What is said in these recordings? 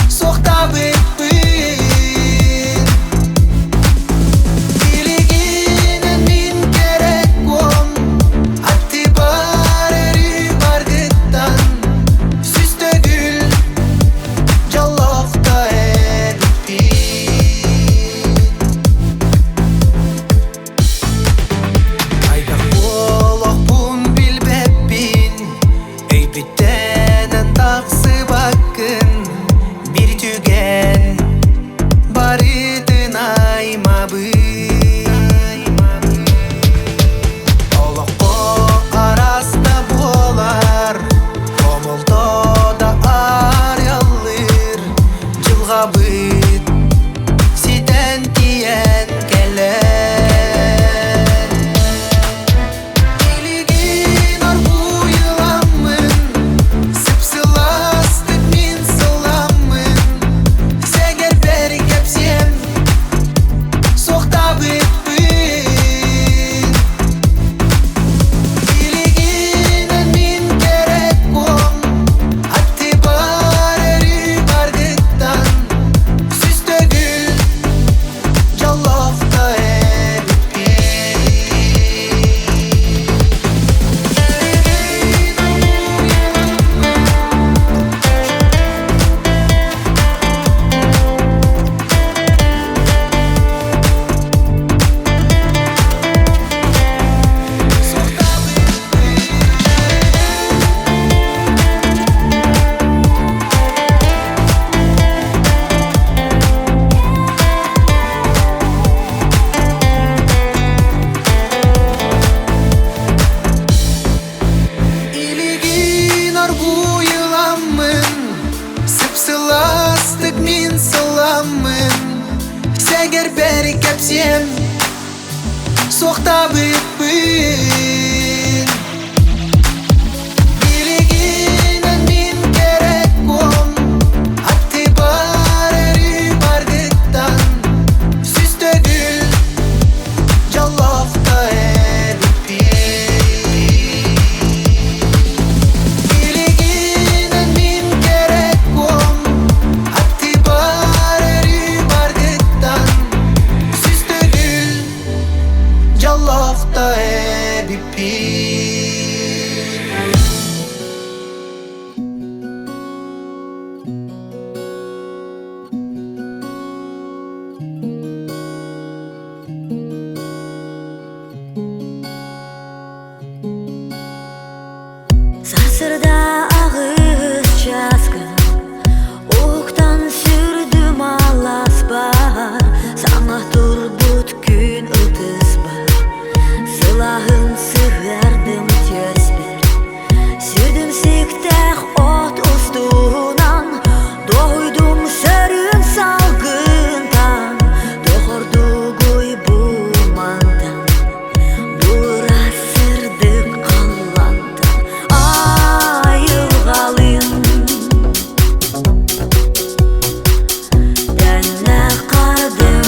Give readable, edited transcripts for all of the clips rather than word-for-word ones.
Сохта Soqta büyükbün Biliginen min gerek on Hatti barı bardıktan Süste gül Dьоллоохта Biliginen min gerek on Hatti barı bardıktan Süste gül Dьоллоохта Сарсырда ағыз жазгын Оқтан сүрдім алас бар Саңа турбут күн ұтыс бар Сылағын сығардым төс бір Сүрдім сіктәқ от ұстуынан Дойдым сөрін салғынтан Доғырды гой бұлмантан Бұра сырдық қаллантан Айылғалын Дәнә қардым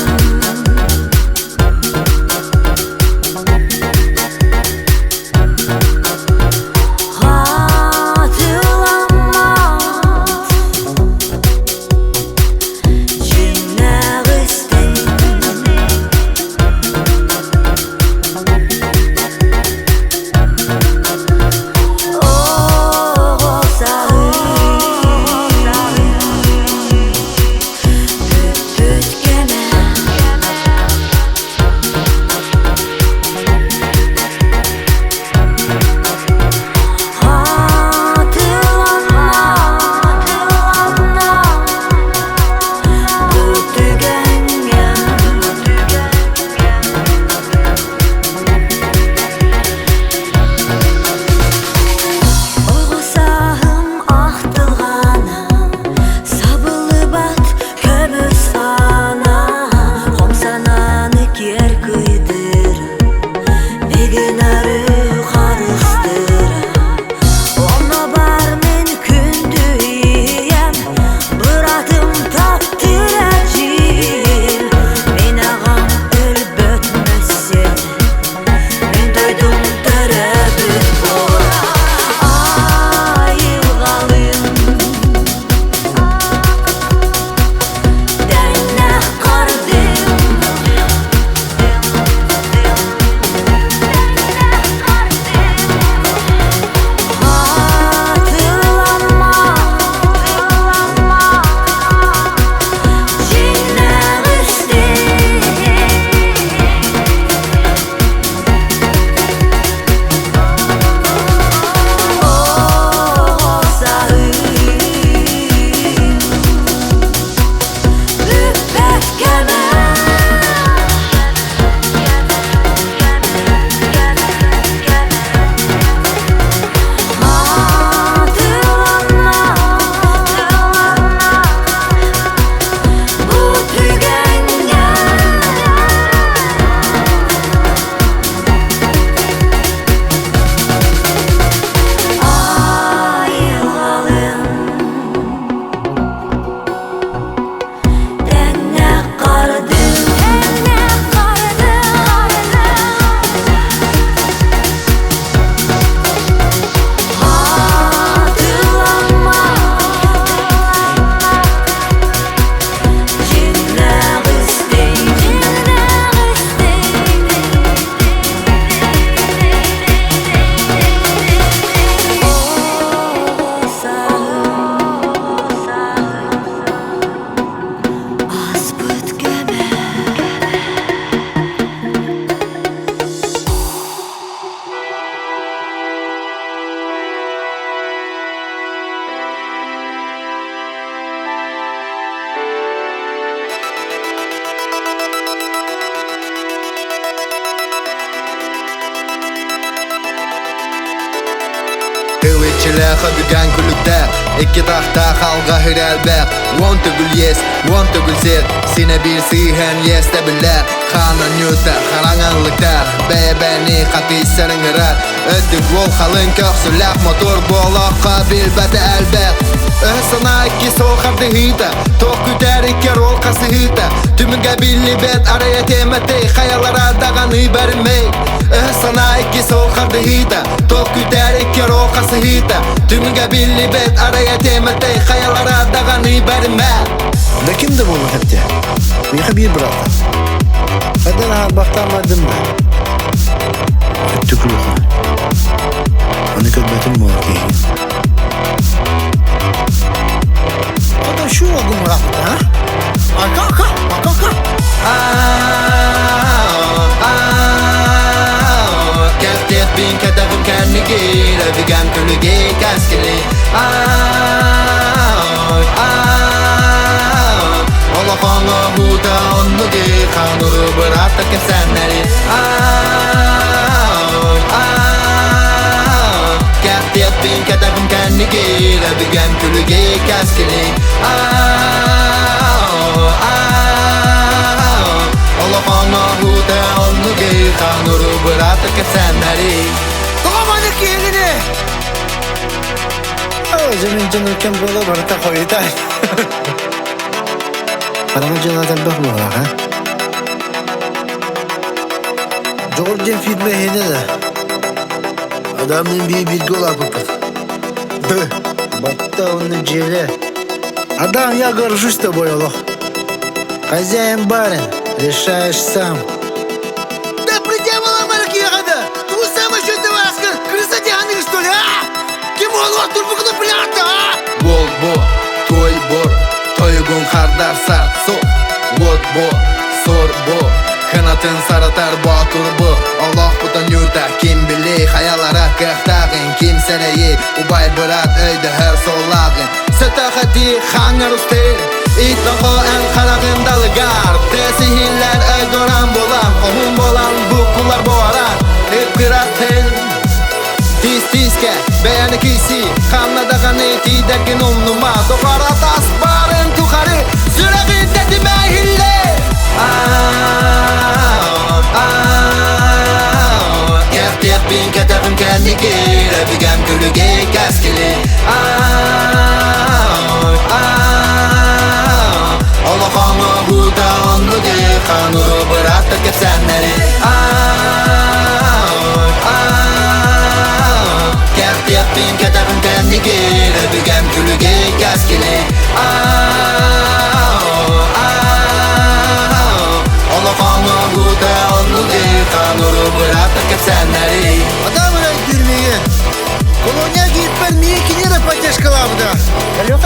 Тылычылэхэ дүгэн күлүктэ Икки тахта халга хирэлбэх Вон түгүл ес, вон түгүл сер Сине бир Сэhэн есте билэ Хаана нюта, хараңанлыктар beni Katıyserin ırar Öttük vol halın köksülak motor Dьолоохқа bilbeti elbet Sana iki soğuk hıyda Tok güder iki rol kası hıyda Tümünge billi bet araya temete Hayalara dağını vermey Sana iki soğuk hıyda Tok güder iki rol kası hıyda Tümünge billi bet araya temete Hayalara dağını vermey Ne kimdi bu hepte? Meyha bir bıraktı. Kadın ha baktamadım da. Öttük ruhu. Hani kadbetim var ki. Kadın şu oldum bıraktı ha? Arka. Keftet bin kedagım kendigi Revigen külüge keskili Olafana huda onnuge Kanuru bıraktı kesenleri Keftet bin kedagım kendigi Revigen külüge keskili Olafana huda onnuge Kanuru bıraktı kesenleri Doğamadık yeğeni. Zemin canırken böyle barıta koyuyor. Parama canadan bakmıyorlar ha. Georgian filmi heyne de. Adamın bir bilgi olan pıpık. Batta onun cele. Адам, я горжусь тобой, Аллах. Хозяин барин, решаешь сам. Да придевала маркиягада! Ты самый что ты васкан? Крысотяник, что ли, а? Kim olur turpuklu planta, ha? Bol bo, toy bor Toygun hardar sart so Vot bo, sor bo Kanatın saratar batur bu Allah budan yurda kim bilir Hayalara kıhtağın kimseneyi Ubay bırak öyde her solağın Sötağıdi hangar ustir İtlağı en karağın dalıgar Tesihiller öygören bolan Ohun bolan bukular boğaran İpkıratın Tiske, beğeni kisi Kanla dağını tidergin umnuma Dokara tas barın tukarı Sürevi dedime hille Keftet bin ketebim kendiki Revigem külüge keskili Olafana huda onnuge Kanuru bıraktı kesenleri Keftin ketebim kendigi Revigem külüge keskili Olafana huda onnuge Kanuru bıraktı kesenleri Adam öyle girmeye. Kolonya giyip vermeye kinere pateşkalavda. Alo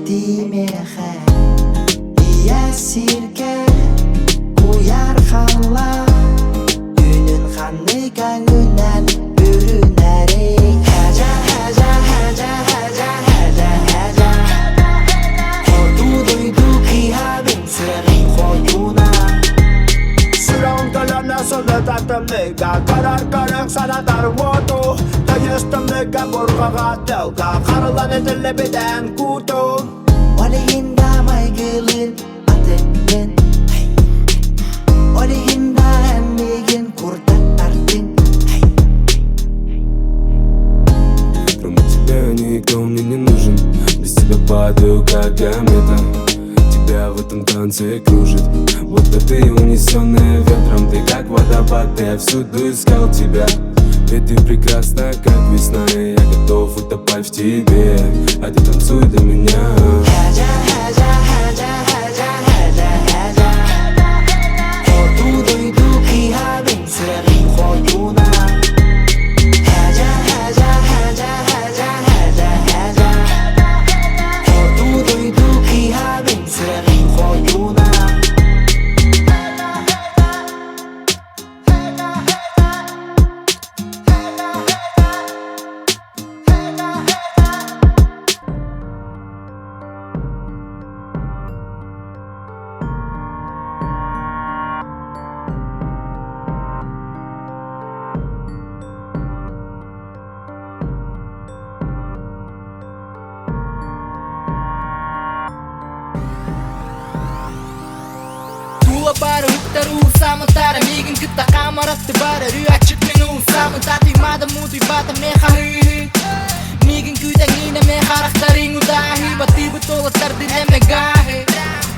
тимеха Майя Сергина Уярханла Үнін ханы кәңінен бүрінәрі Хәжа, хәжа, хәжа, хәжа, хәжа, хәжа Хотугу киябин сырын хотуна Сырын көліне сұлы тартымлыға Қарар көрің санатар оту Тайыстымлыға бұрғаға тәуға Қарылан етілі беден күту Олейінда майгылын атыңын Олейінда әммеген құрдат артың Кроме тебя никто мне не нужен Без тебя падаю как комета Тебя в этом танце кружит Будто ты унесенная ветром Ты как водопад, я всюду искал тебя Ведь ты прекрасна, как весна И я готов утопать в тебе А ты танцуй для меня Хәжа, хәжа, хәжа, хәжа, хәжа, хәжа Хотугу киябин сырын хотуна Хәжа, хәжа, хәжа, хәжа, хәжа, хәжа Хотугу киябин сырын хотуна Бары уктару самотара мигин кытта камаратты бары рюачык мен самы тати мадам муты бата мехары мигин күтәңине мехарахтарың удахи бати бутолаттар дилеме гахи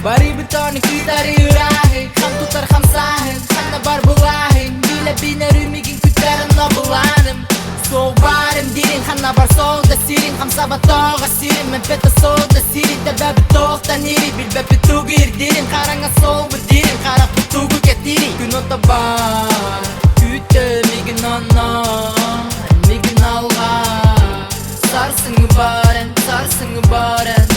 бари бутоны күтәри урахи хам тутар хам сахын ханна бар булахи биле бинерü мигин күтәрін набыланым Сол барым дирин ханна бар сол да сирин хам сабатоға сирин мен пета сол да сирин дәбәбі тоқтан ири билбәбі тугир дирин қараңа сол бір дирин қарақ Хотугу кетири күн ота бар Күтті мигин ана мигин алға Сарсыңы барен, сарсыңы барен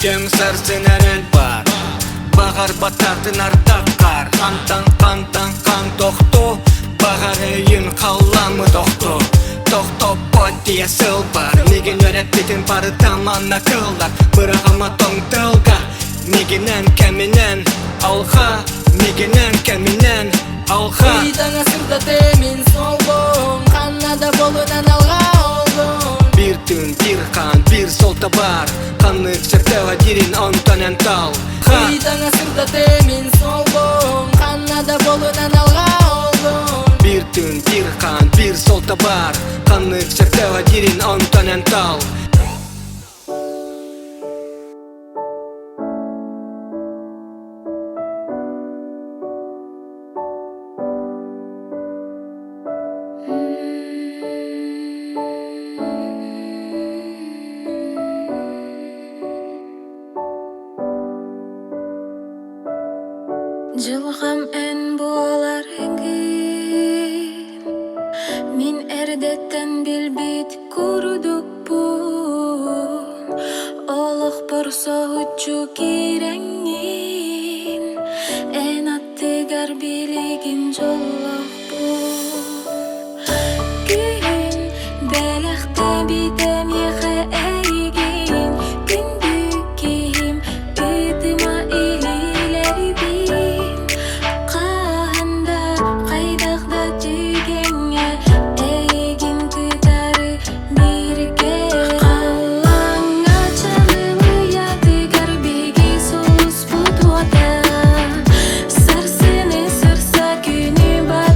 Күтім сарсынан әл бар Бағар батардың артақ қар Қантан, қантан, қан тоқты Бағар әйін қаламы тоқты Тоқты потия сыл бар Меген өрәтпетін бары таман ақылдар Бірағама тоң тылға Мегенен кәменен алға Мегенен кәменен алға Үйдің асырда темін солғын Қаннада болынан алға олғын Bir tün, bir kan, bir solta бар Қанық сәртева дирин онтанен тал Үйдің асырда темін солғын Қаннада болынан алға олғын Bir tün, bir kan, bir solta бар Қанық сәртева дирин онтанен тал Жылғам ән болар әңгін Мен әрдеттен білбет көрдік бұл Олық бұрса үтчу керәңнен Ән аттығар білеген Дьоллоохпун Күн бәліқті бітім еқі әйген Kyndykan үтіма илелер бен Қағанда қайдақта түйгенге әйген күтәрі бірге Қалаңа чалымы ятығар беге солыс бұтуата Сарсыны сырса күні бар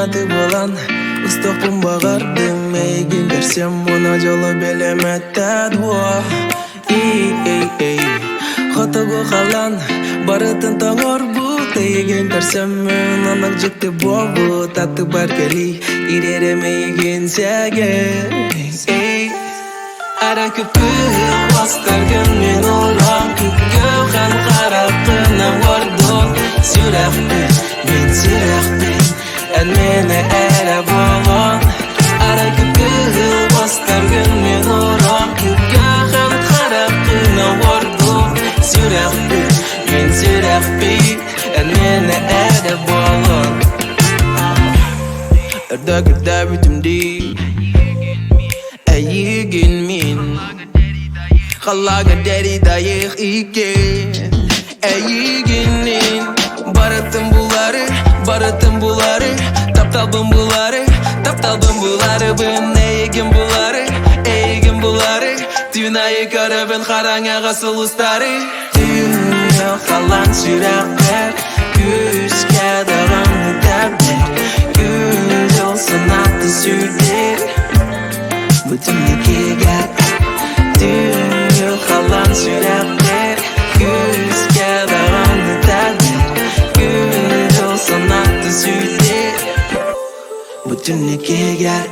аты болан ыстықпын бағардым егін берсем мұна жолы белеметтәд Хотугу қалан барытын таңыр бұт егін берсем мен анық жекті болу татты бар кели иререме егін сәген Ара көпі бастаргын мен орам көпке қан қарақынан вардон Сүрәқпен, мен сүрәқпен Әлмені әрі болон Ара көпі бастаргын мен орам көпке қан қарақынан вардон Сүрәқпен, мен сүрәқпен Әлмені әрі болон Әрді бүтімді Әйігін мен Қалаға дәрі дайық екен Әйігінен Барытын бұлары Тапталбын бұлары Бұн әйігін бұлары Түн айы көрібін қараңаға сұлыстары Түні қалан сүрәқтер Күз кәдіғаны дәбдер Күз олсын атты сүрдер Bütünlükü gel Dünya kalan sürekler Güz kağıdanı derler Güz olsan attı sürekler Bütünlükü gel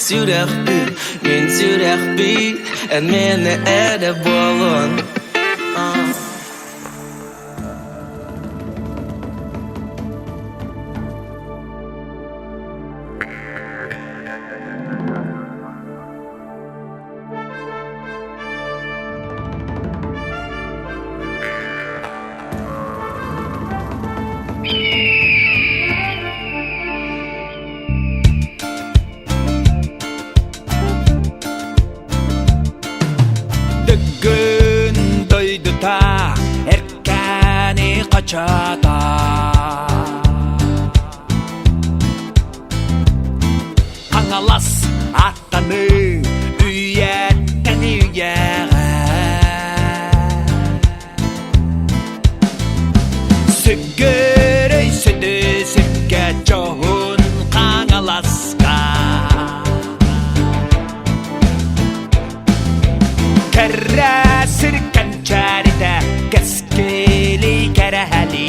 Sürekli, ben sürekli Elmeni ere bolon Erkhaan'i qachaata Qangalas attani uyattan uyaga Sigirey sidi sikka johun qangalaska Karasir kancarida Keskili karahali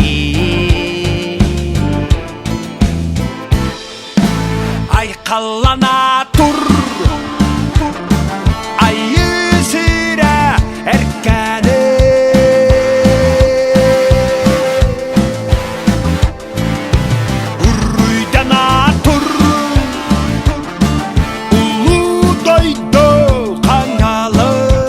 Ay qallana tur Ay yüzüre Erkhaan'ı Urruydana tur Ulu doydu qangalı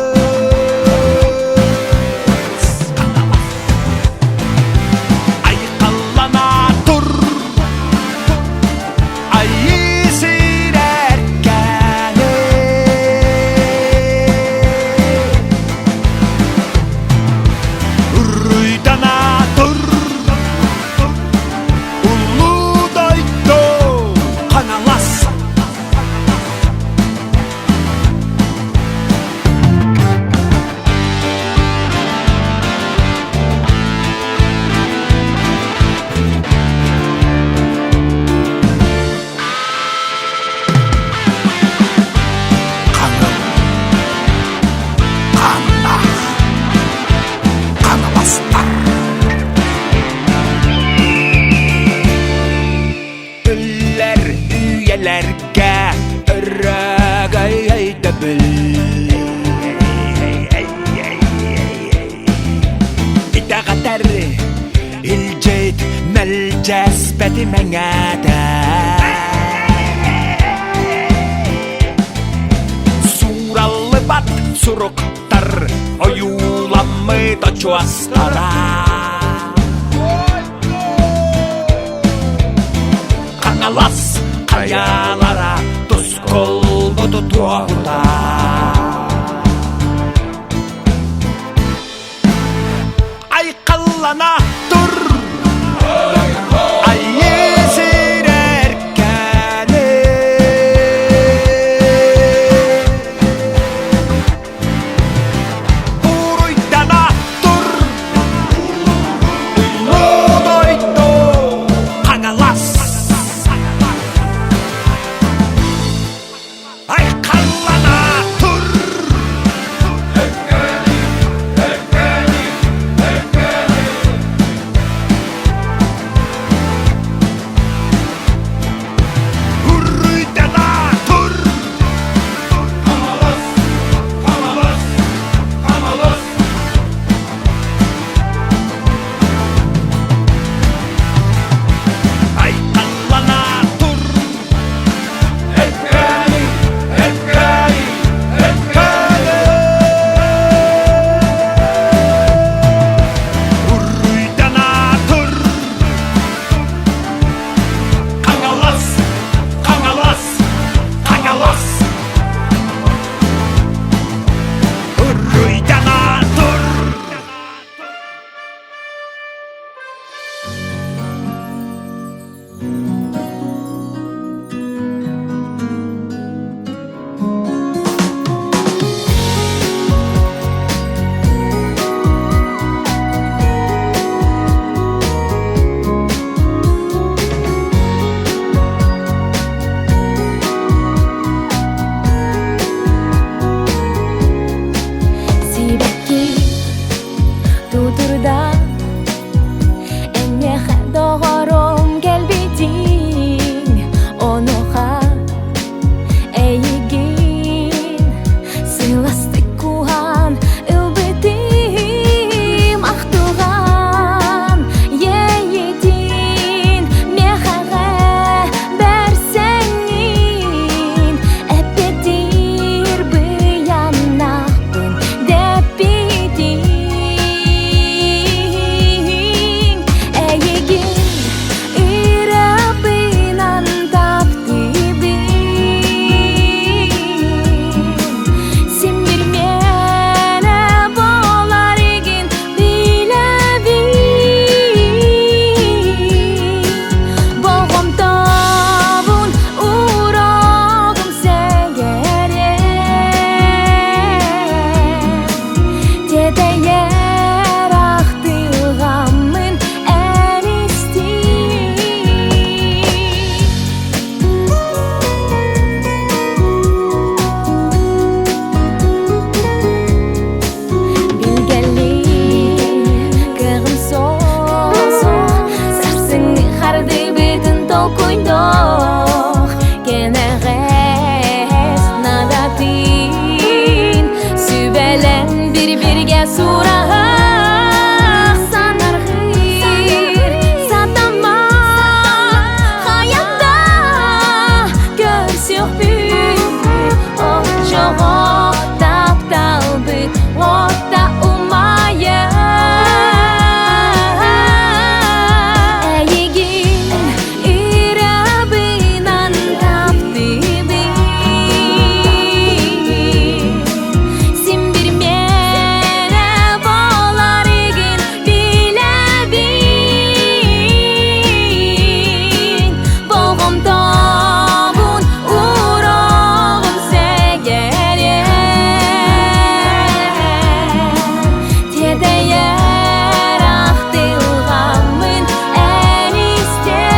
الجيت ملجس بدي منعدا суруктар оюламмы дочуастара Каналас каялара тусколбуду туагута Айкаллана тур Айесир Erkhaаны Уруйдана тур Модойто Каналас Айкаллана тур Уруйдана тур Айкаллана тур Erkhaаны Уруйдана тур Каналас Уруйдана тур Сибәкки тутурда эйиэхэ доғором келбитин онуха эйигин сыйластык куған ылбытым ақтуған ейитин мехаға бәрсәңин әппетир бұянақпын деппитин эйигин ирабынан таптыбын симир мене болар егин билебин болгом табун урогум сегере тетейер ақтылғамын әнисти Билгели кығым соқ Сарсыңы Хардыыбытын толкуйдоқ Кенеғес надатын Сүбелен бір-бірге сурағақ Санарғыр сатама Хаятта көрсек бүт О жоғық тапталбыт Отта умайы Эйигин ирабынан таптыбын Син бир мене болар егин билебин Болгом табун урогум сегере тетейер ақтылғамын әнистей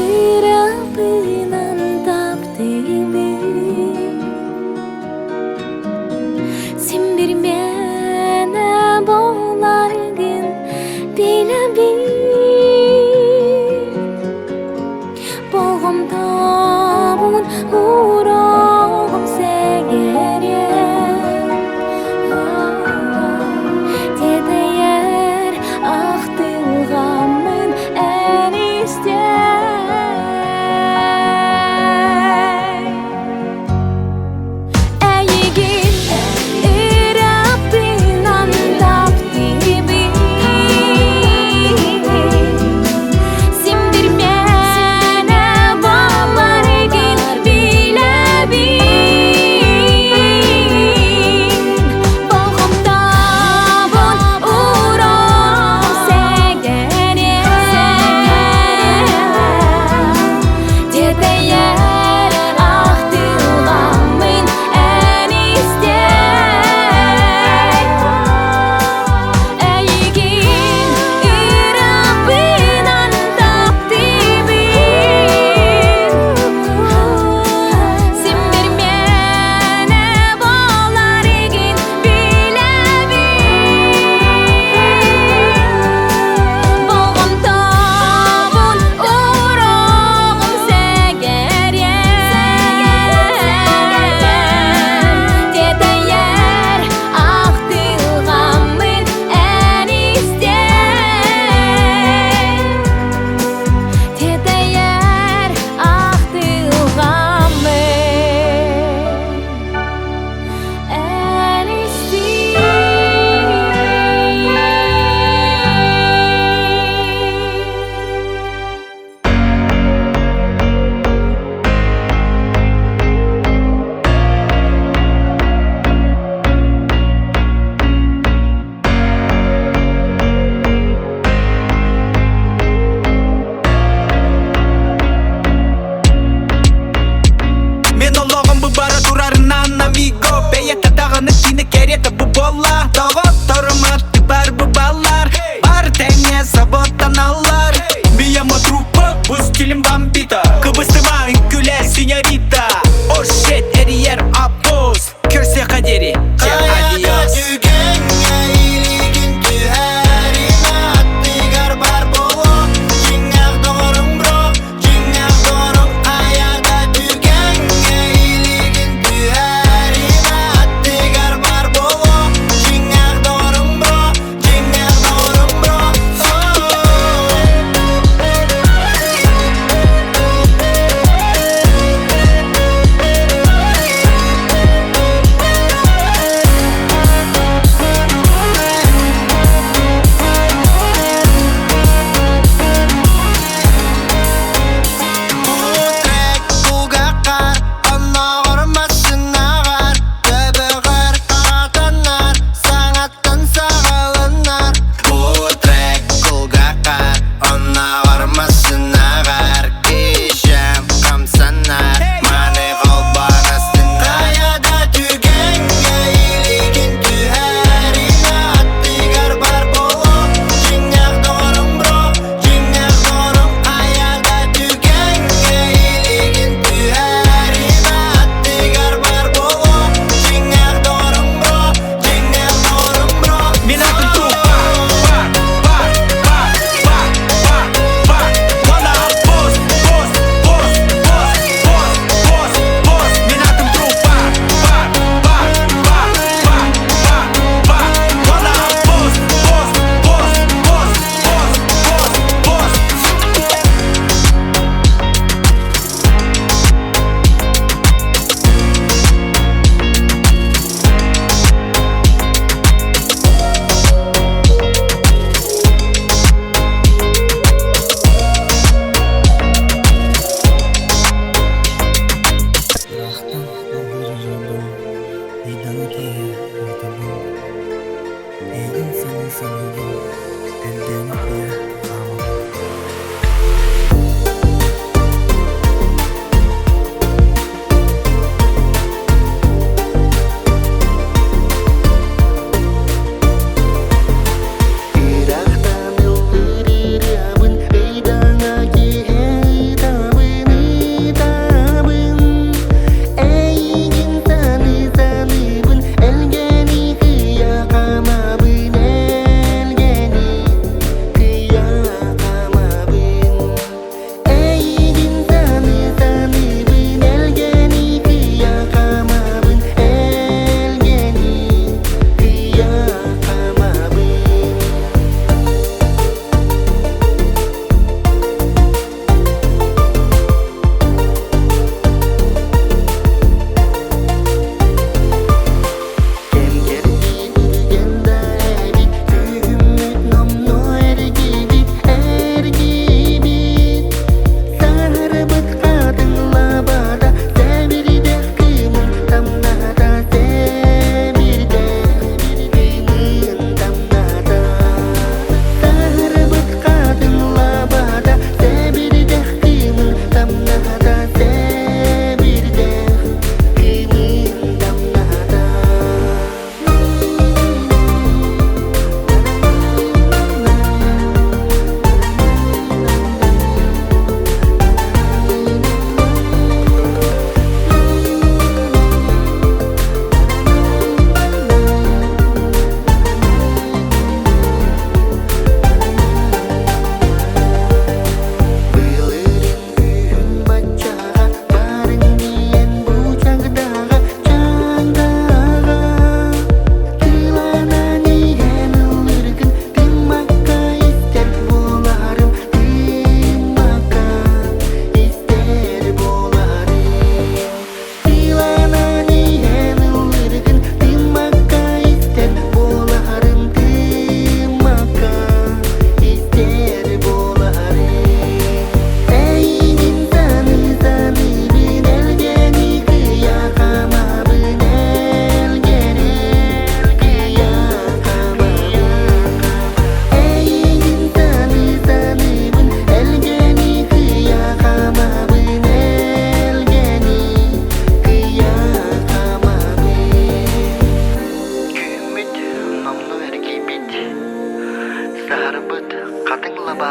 ирабынан таптыбын Син бир мене болар егин билебин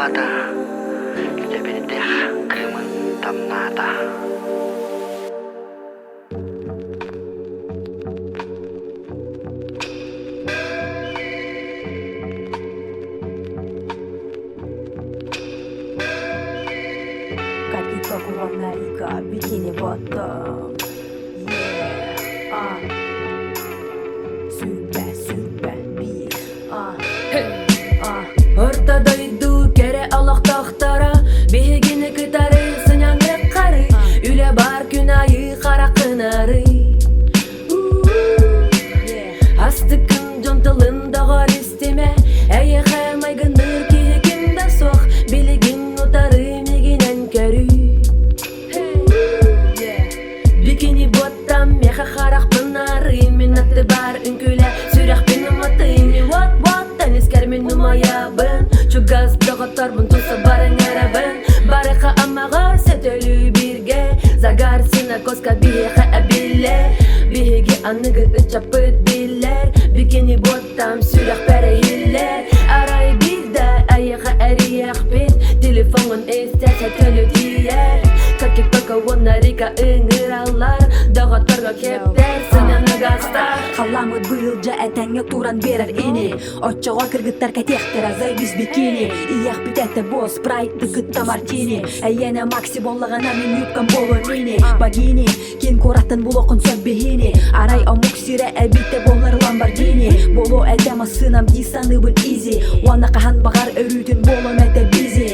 бата Лебедех кымын тамната Bikini bottom, yeah, süper bir, Ortadaydı kere Allah tahtara, bihigini kıtarı, sınyanı karı, üle bar günahı kara kınarı. Astıkın contalında gar isteme, eyiэхэ maygınır ki kimde sok, biligin utarı miginen körü. Bikini bottam meha xaraq pınarı Minatı bar ünküle sürək benim atayım What denisker minum ayabın Çugaz dağıtarbın tusa barın arabın Barıqa amağa setölü birge Zagar sina koska bihexe abille Bihegi anıgı ıçapıt biller Bikini bottam sürək perehiller Aray bir de eyiэхэ eriyak bit Telefonun isterse tölü diyer Kakik baka onarika ырыалар Дағаттарға кептер сынаны гастар Қаламыд бұйылжа әтәңе туран берер ені Отчаға кіргіттар кәтектер азай біз бикини Ияқ бітәті бос, спрайтты күтті мартини Әйені макси болығына мен юбкам болу мини Багини, кен кораттын бұл оқын сөп бігини Арай омук сире әбітті болыр ламборгини Болу әдемі сынам дисаныыбын изи Уана қахан бағар өрүтін болу мәті бизи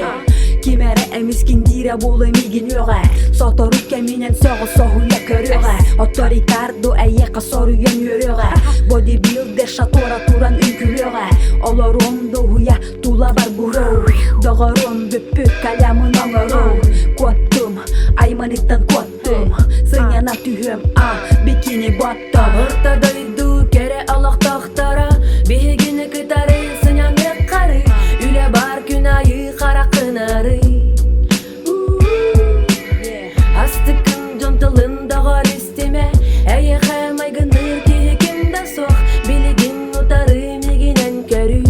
Кемәрі әміскен дира болу мигин өға Соторук кәмінен соғы соғуя көрөға Отто Рикардо әйеқа соруян өрөға Бодибилдер шатора туран үнкүлөға Олором доғуя тула бар бұроу Доғыром бүппүк калямын оңыроу Коттум, айманиттан коттум Сыняна түйім, бикини боттом Ортадайду кере алақ тақтара Бігіні кытары, сыняны қары Үле бар күнайы қара қынары Astıkın contalında gar isteme eyiэхэ maygınır ki kimde sok Biligin utarı miginen körü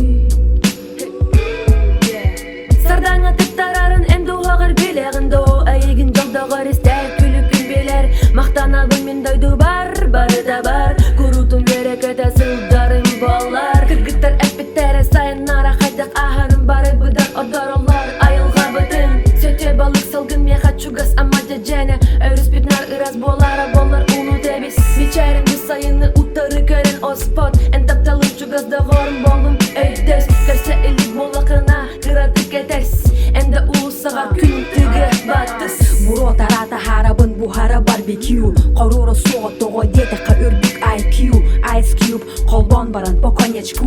Sardana tıktararın emdu ağır bileğinde o Eyigin jolda gar ister külükün biler Maqtanalbın min doydu barı da bar Kurutun berekete sıldarım bollar Kırgıttar epittere sayınlara Haydak aharın barı bıdar odarollar Ayılga bıdın Söte balık salgın meha çugas amaca jene Örüs bitnar ıraz bolara bollar unu debis Biçerin bu sayını utarı kören o spot En taptalım çugas da gorun bolum öydes Karsa elik bolakına kıratık etes En de ulusağa gün tıgı batız Buro tarata harabın bu hara barbecue Qoruro soğut toğu yeteqa ürbük IQ Ice Cube kolbon baran pokonechku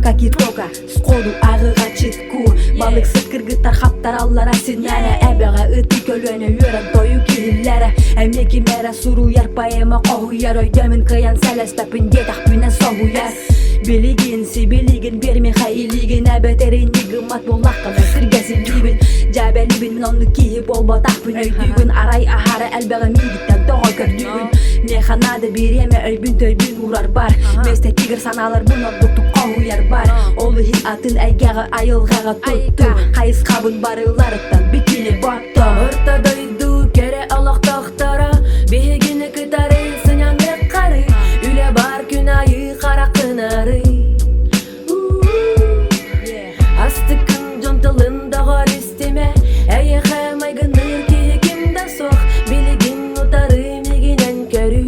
Kakitoka skodu ağığa çitku Balık sıt kırgıttar haptar allara sinyale Ebeğa ıtı kölöne yören toyu kihillere Emeki mera suru yer payema qohuyar Öydemin kıyan selestapın yetaq büne soğuyar Biligin si biligin bermeha iligin Ebeterin nigımat bollaqqa sirgesin libin Jabelibin min onu kihip olbataq bün öydügün Aray ahara elbeğa migitten toğa kördügün Mehanada bireme öybün töybün urar bar Meste tigir sanalar buna dutuk qohuyar bar Olu hin atın aygağa ayılgağa tuttu Qayız qabın barılarıktan bikini bottom Ortadaydı kere alaq tahtara Bihigini kıtarı sınyanı qarı Üle bar günahı qara qınarı Astıkın contalında gar isteme eyiэхэ maygınır ki kimde sok Biligin utarı miginen körü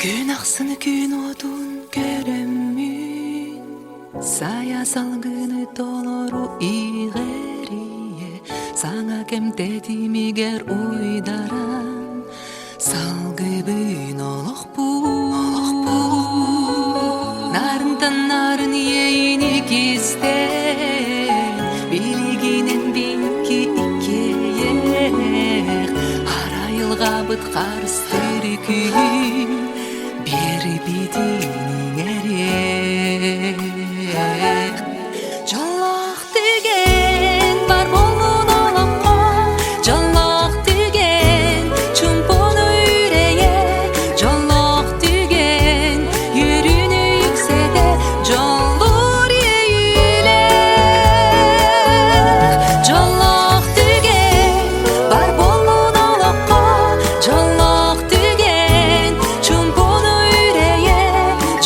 Gün aksını gün odun göremmin Saya salgını doloru iğeriye Sana kem dedim iger uydaran Salgıbın Dьоллоохпун Narından narın yeğeni gizler Қарыстыры күйін бері бедінің әрек Жаллах деген бар болуын олаққа Жаллах деген чумпоны үйрeye Жаллах деген еріні екседе Жаллар ейле Жаллах деген бар болуын олаққа Жаллах деген чумпоны үйрeye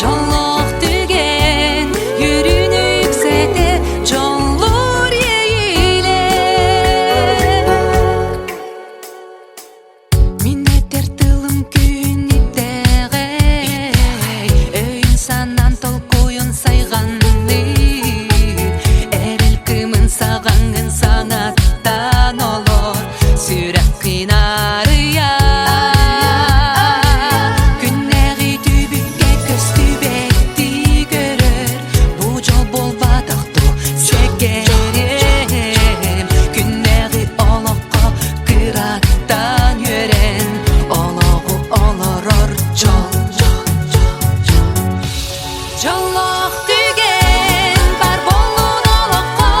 Жаллах деген еріні екседе Жаллар ейле Минеттер тылым күйін иттеғе Өйін санан толкойын сайғанны Әрілкімін сағаңын санаттан олар Сүрәк қинарыя Күннәғи түбікке көз түбекті көрір Бұ жол болбадықты секерем Күннәғи олыққа қыраттан өрен Олығы олырыр жол Жаллах деген бар болуын олыққа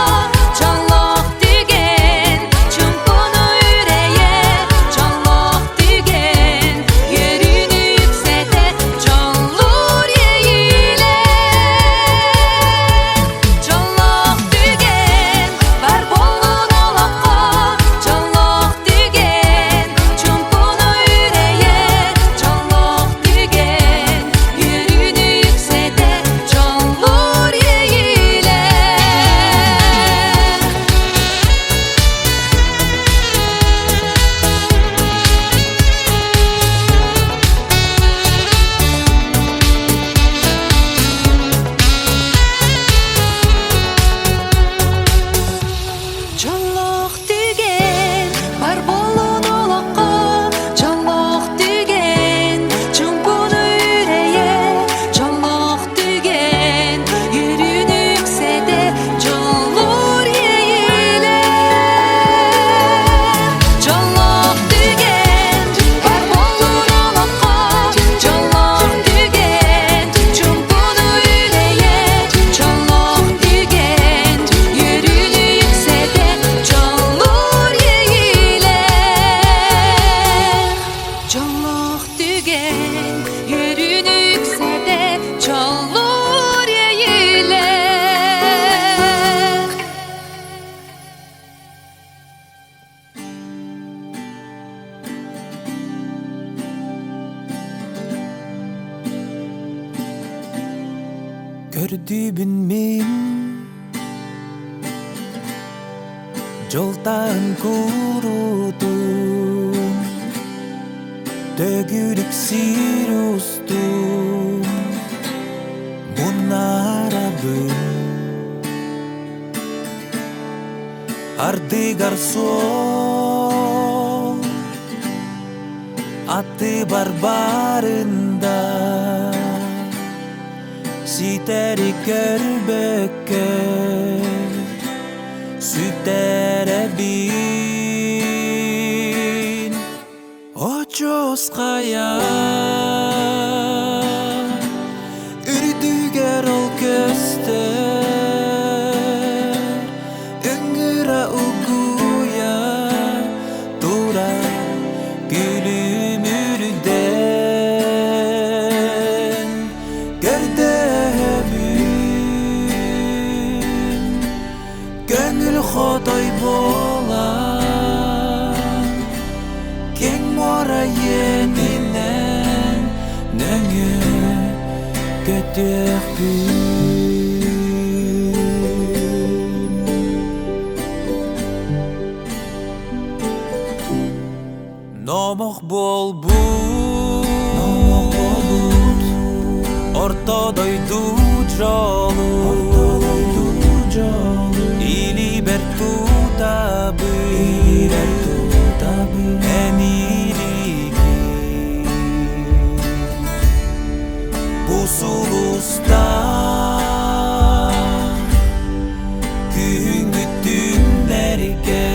Жаллах деген чумпоны үйрeye Жаллах деген еріні екседе Жаллар ейле Жаллах деген бар болуын олыққа Жаллах деген чумпоны үйрeye Жаллах деген еріні екседе Жаллар ейле Жаллах деген бар болуын олаққа Жаллах деген чумпоны үйрeye Жаллах деген еріні екседе Жаллар ейле Жаллах деген бар болуын олаққа Жаллах деген чумпоны үйрeye Жаллах деген еріні екседе Жаллар ейле Жаллах деген еріні екседе Жаллар ейле Көрдүбүн мен жолтан курутум төгүлүк сирустум мунарабын арды гарсон аты барбарында Ситери көрбөккө сүттері бин очос қая үрдігер ол көстер үңіра угуя тура гүлім үрден көрдөбүн көңіл хотой бола кең мора енинен нөңі көтөкпүн номох болбут ортодойду жолу или бер тутабы эмилиги бу сулуста күнгү түнлерге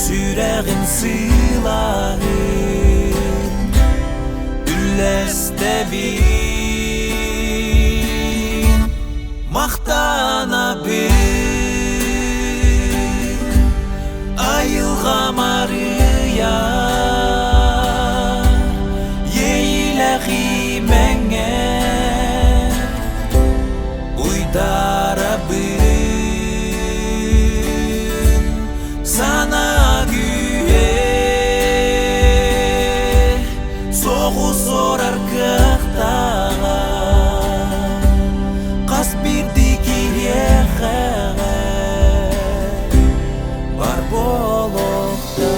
сүрегин сый ырыаларын Үллесте бин Мақтана бин Айылға мария Ейләхи мәңе Уйдара бин Сана güye Соғу сорар кықтаға Қас бірді киреғе Бар болықта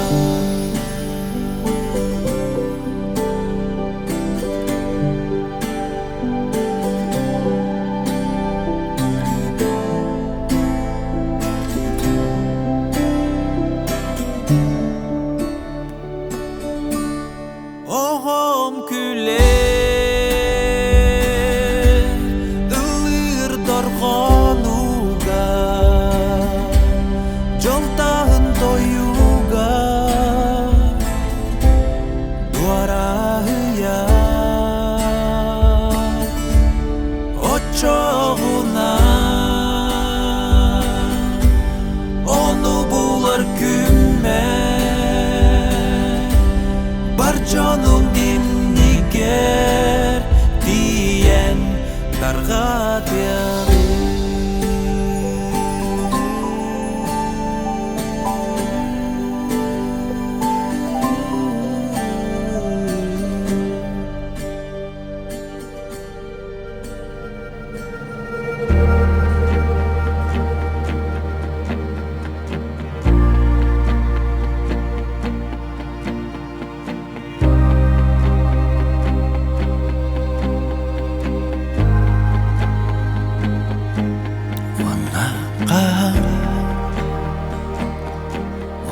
Оғым күле Ылыр торғонуға Жолтағын тойуға Дуарahıya Очоғына Onu bulur күмме Бар жонум димнигер Диен дарға дияды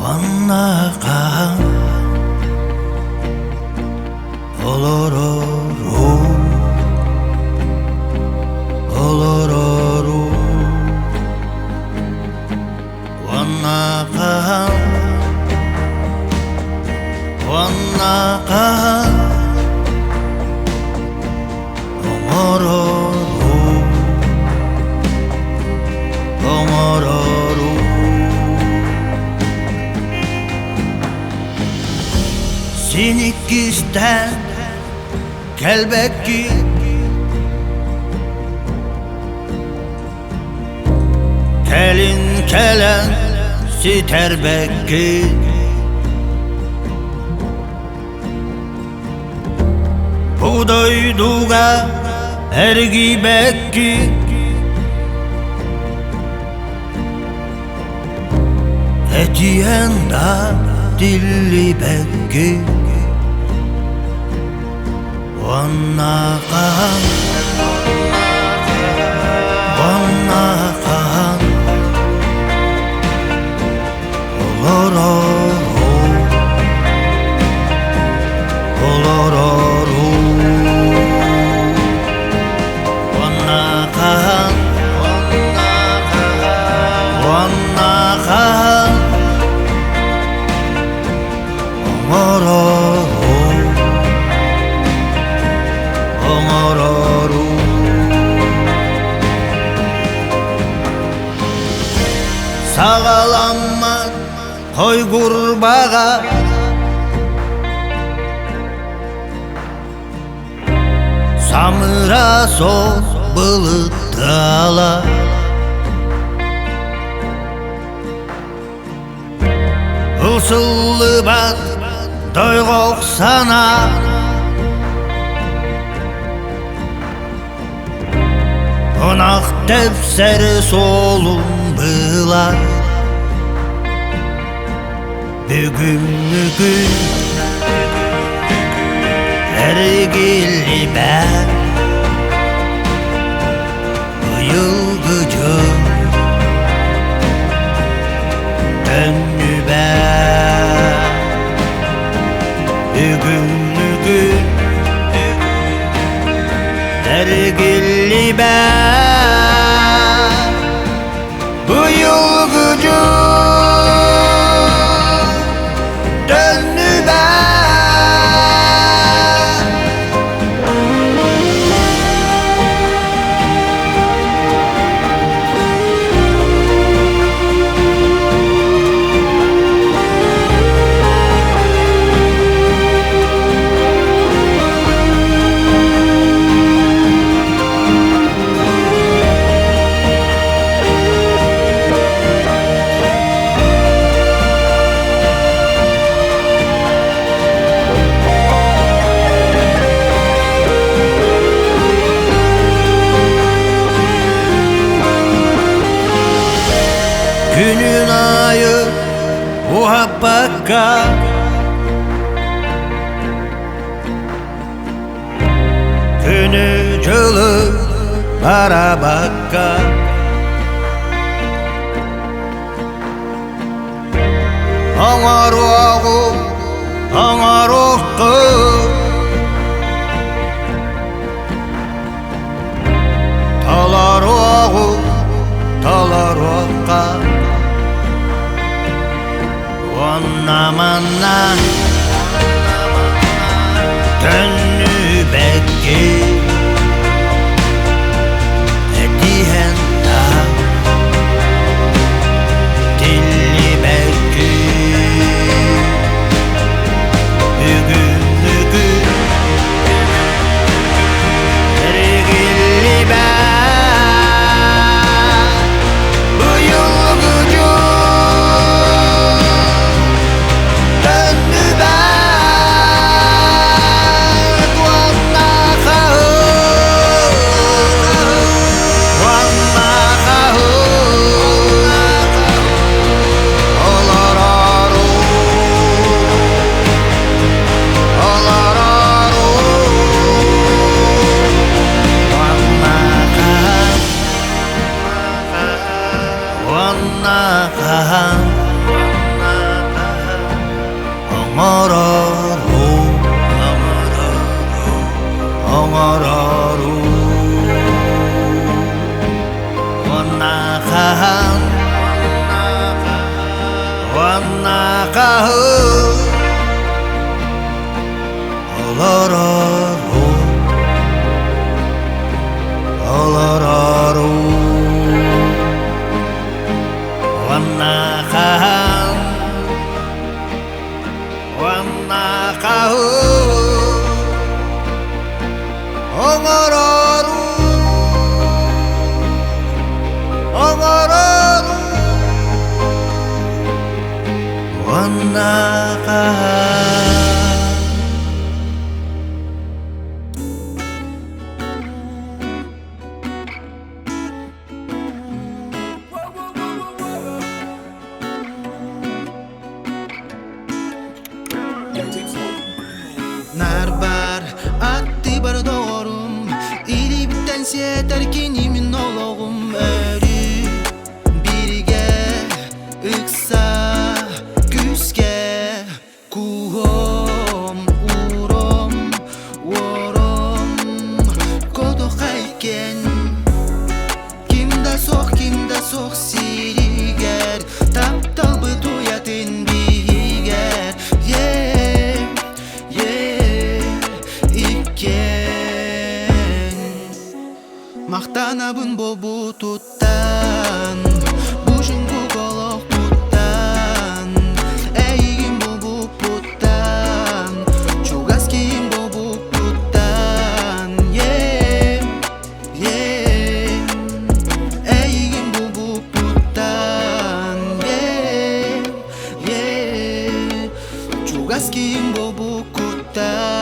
Ваннаға Олорору Олорору Ваннаға Ваннаға Оморору Оморору Sinikisten kelbekki Kelin kelen siterbekki Buğdayduga ergibekki Etiyenda dillibekki Vannaqa Vannaqa Olororu Olororu Vannaqa Vannaqa Olororu Olororu Sağalanma koy kurbağa Samıra sol bılıtala Isıllı bat doyğoq sana Onaq tepser solun bılar Bugün Ergili ben Yılgıcı Dönlü ben Bugün Ergili ben Bu yılgıcı Dönlü ben Günün ayı muhabbaka Günü cılı arabaka Angaruagu Angaruqı Talaruagu Talaruqa Vannamanna Gönlü bekki Edihenda Dilli bekki Bugün Ergilli ben Narbar atti bar doğrum İli bitten terkinimin oğlum Örü birge ıksa küske Kuhom urom Vorom Kodokayken Kimda sok siriger Taptal bıtuyatın biger Maqtanabın bobu tuttan Bujungu goloq puttan Eygin bobu puttan Chugaskin bobu puttan Eygin bobu puttan Chugaskin bobu kuttan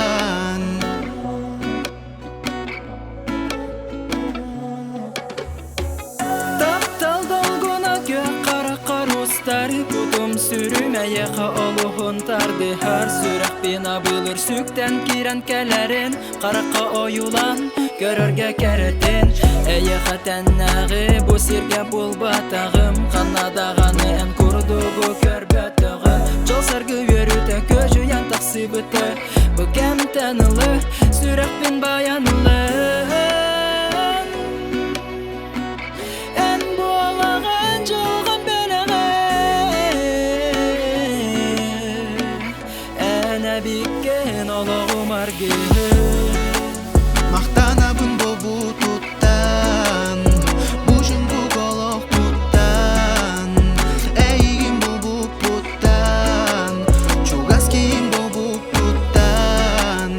Sürümeyeka oluğun tardı har sürek bina bulur Süktен kiren kelerin Qaraqqa oyulan Görörge keretin Eyeqa tennağı Bu sirge bul batağım Qanadağanı en kurdugu körbötüğü Jol sargı yörüte Köjü yan taqsi bütü Bu kem tanılı Sürek bin bayanılı En bu olağın Jolğan Bikken olağım argı Maqtanabın bobu tuttan Bujungu goloq puttan Eygin bobu puttan Chugaskin bobu puttan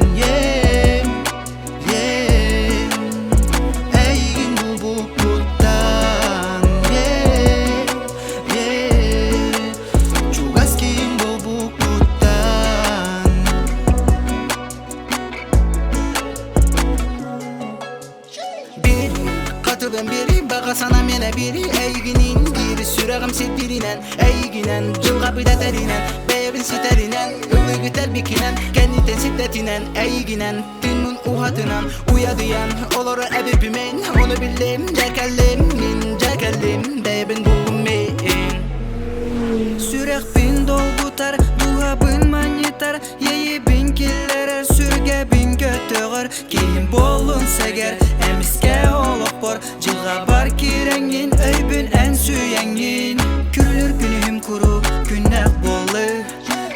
Ham sevdirinen, eyginen Cılga bidaterinen, beyabin siterinen Ülü güter bikinen, kenditen siddetinen Eyginen, dinmun uhatınan Uyadıyan, olur ebebimen Onu bildim, cekellimin Cekellim, beyabin buldum men Sürek bin dolgutar, duha bin manitar Yeyi bin killerer, sürge bin götüğür Keyin bolun seger, emiske olup bor Cılga bar kirengin, öybün en süyengin Kürülür günüm kuru, günnek bolu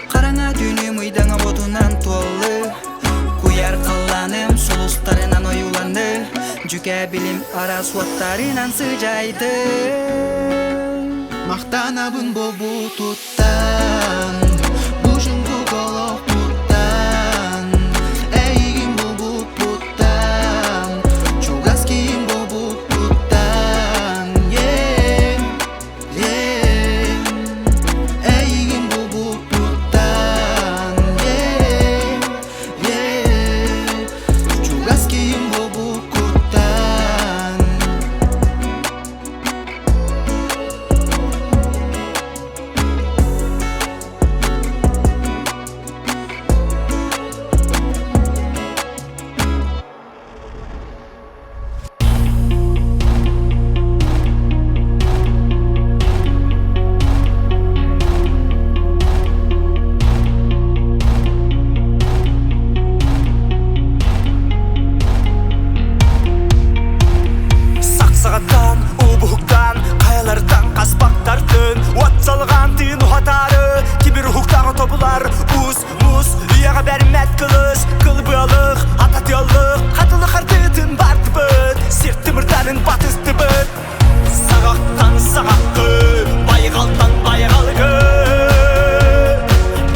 Karana dünüm uydana bodunan tolu Kuyar kallanım, sulustarınan oyulandı Cüke bilim ara suatlarınan sıcaydı Maqtanabın bobu tuttan Bujungu goloq puttan Eygin bobu puttan Chugaskin bobu puttan Yeah, yeah Eygin bobu puttan Yeah, yeah Chugaskin bobu puttan Сақсағаттан, убухуктан, қаялардан қаспақтардың От салған тыйын ұхатары, кибір ұхуқтағы тобылар Уз, муз, ұяға бәрімәт қылыс, қылбылық, ататиялық Қатылы қартытын барды бұд, серт тіміртанын батысты бұд Сағақтан сағаққы, байғалдан байғалғы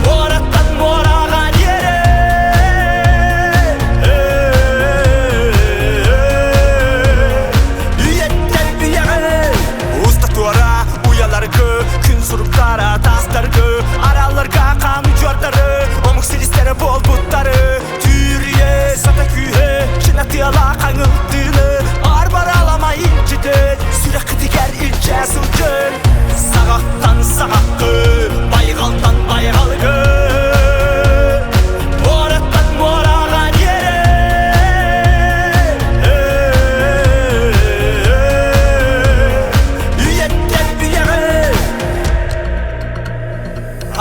Ораттан мораған ері Үйеттен үйеғі Уста туара, уяларғы Күн сұруптара, тастарғы Араларға қан жортары Омық селістері бол бұттары Түйірие, сата күйе Кинатыяла қаңылтыны Арбар алама инчетет Сүрек қытигер илче сылжын Сағақтан сағаққы Байғалдан байғалғы Ораттан мораған ері Үйеттен үйеғі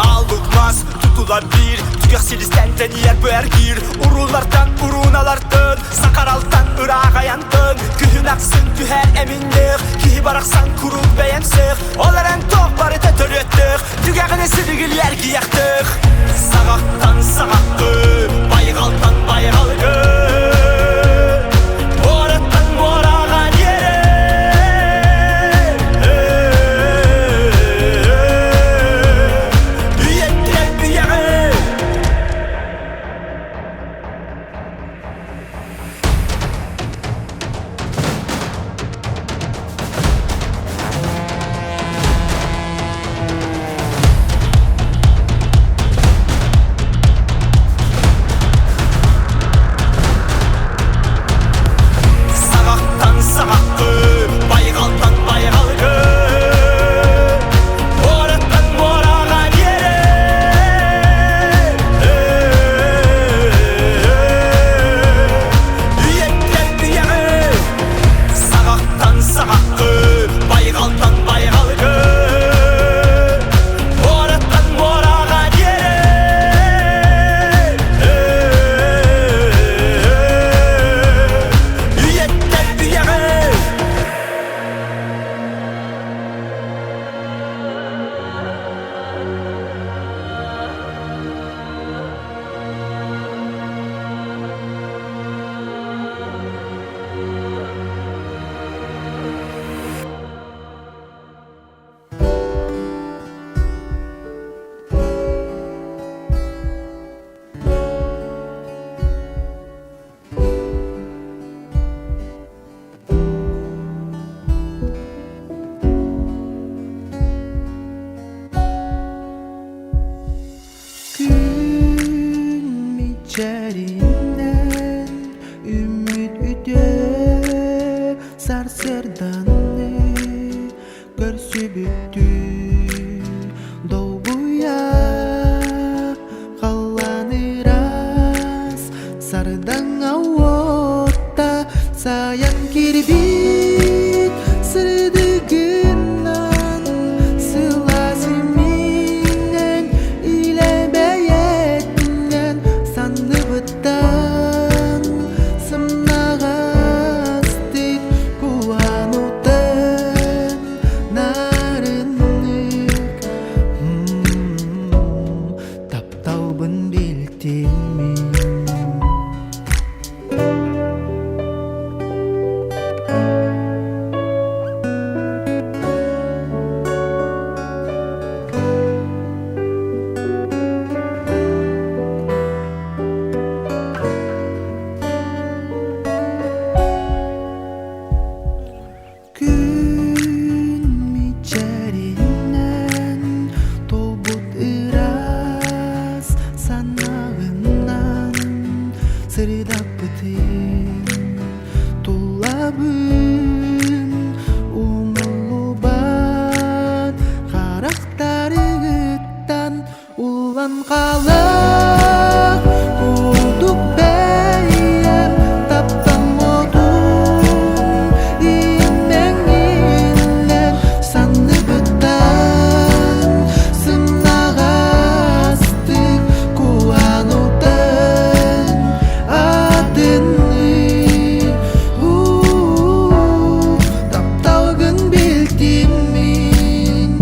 Алықмас тұтыла бір Түгек селістен тәнияр бәргір Урулардан урыналардың Сақаралдан ұрақ аяндың Күхін ақсын түхәр әміндік Кихи барақсан күріл бәйәмсік Оларын тоқ бары тәтөреттік Түгәғіні сірігіл әргі яқтық Сағақтан сағаққы Байғалдан байғалғы Ораттан мораған ері Үйеттен үйеғі бүтті долгуя қалланырас сардан ауытта саян кирбит сырдыгынан сыласыминен илебеетінен сандыбыттан сымнағастык куанутын нарыннык тапталбын белтемин Күн мичәринен толбут ырас санағынан сырдап бітін тулабын умулубан қарақтарығыттан улан қалық кудук бәйем таптан модун имеңінен сандыбыттан сымнағастык куанутын атыны тапталгын белтимин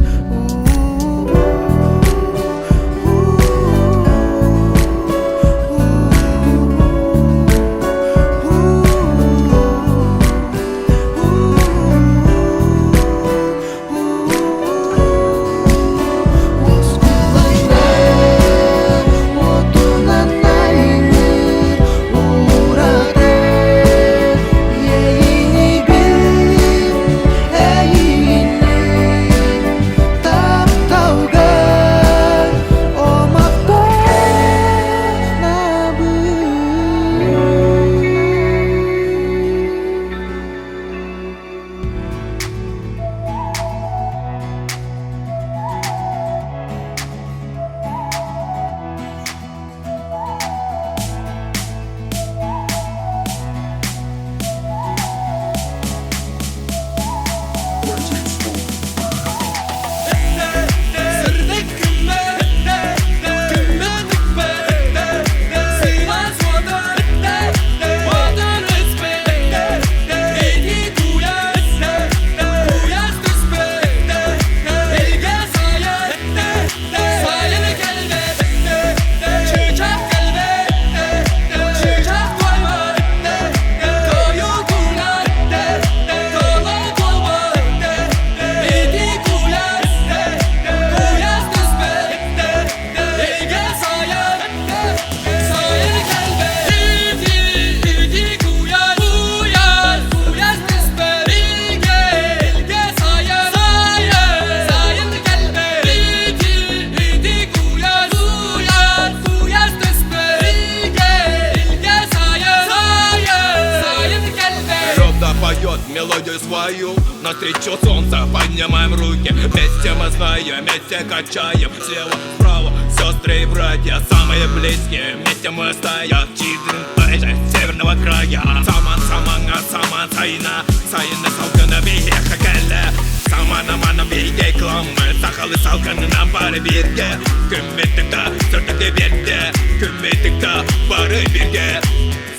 Мелодию свою навстречу солнца поднимаем руки. Вместе мы знаем, вместе качаем. Слева, справа, сестры и братья, самые близкие. Вместе мы стоят, чидрин, северного края. Саман, саманга, саман, сайна, сайна, салкана, биэйиэхэ кэллэ. Самана, мана, биге, кламы, Сахалыы салканынан бары бирге. Күмбеттікті, сүртікті берді, күмбеттікті, бары бирге.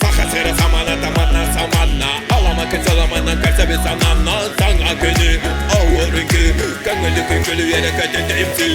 Сахасыры самана, тамана, самана. Алама кызыламана, кәрсәбі санана. Саңа күні, ауыр үңгі, көңілі күңгілі ерекеті деймсі.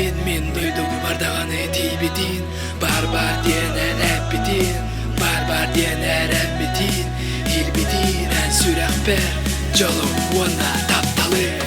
битин Мен дойдум бардаганы тийбитин Бар диенен эппитин Бар диенен эппитин Илбитин эн сүрәк бер Жолу уна тапталы